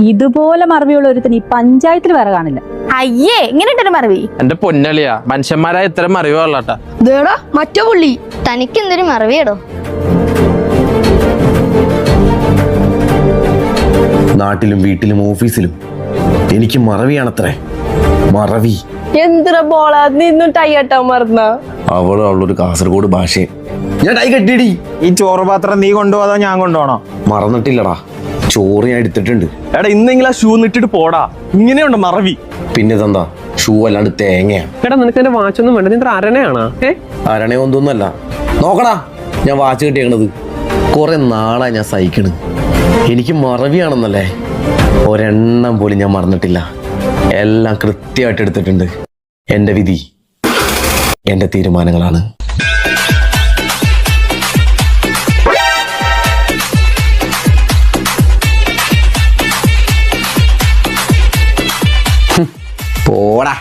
ഇതുപോലെ മറവിയുള്ള ഒരുത്തിന് ഈ പഞ്ചായത്തിൽ വേറെ കാണില്ല. അയ്യേ എങ്ങനെയുണ്ടൊരു മറവി? എന്റെ പൊന്നളിയാ, മനുഷ്യന്മാരായ ഇത്തരം മറിവുകളാട്ടാ. ദേടാ മറ്റേ പുള്ളി. തനിക്ക് എന്തൊരു മറവിയടോ? നാട്ടിലും വീട്ടിലും ഓഫീസിലും എനിക്ക് മറവിയാണത്രേ. മറവി. എന്തിനാ പോളാ നിന്നും ടൈ കെട്ടാൻ മറന്ന? അവളൊരു കാസർഗോഡ് ഭാഷയും. ഞാൻ ടൈ കെട്ടിയടി. ഈ ചോറ് പാത്രം നീ കൊണ്ടുപോകാതോ ഞാൻ കൊണ്ടുപോകണോ? മറന്നിട്ടില്ലടാ, ചോറ് ഞാൻ എടുത്തിട്ടുണ്ട്. എടാ ഇന്നെങ്കിലും ആ ഷൂ നിട്ടിട്ട് പോടാ. ഇങ്ങനെയുണ്ട് മറവി. പിന്നെ ഇതെന്താ, ഷൂ അല്ലാണ്ട് തേങ്ങയാ. എടാ നിനക്ക് എന്റെ വാച്ചൊന്നും വേണ്ട, നീ അരണയാണോ? അരണയൊന്നൊന്നല്ല. നോക്കടാ, ഞാൻ വാച്ച് കിട്ടിയേക്കണത്. കുറെ നാളാ ഞാൻ സഹിക്കണ്. എനിക്ക് മറവിയാണെന്നല്ലേ, ഒരെണ്ണം പോലും ഞാൻ മറന്നിട്ടില്ല. എല്ലാം കൃത്യമായിട്ട് എടുത്തിട്ടുണ്ട്. എന്റെ വിധി എന്റെ തീരുമാനങ്ങളാണ്. പോടാ.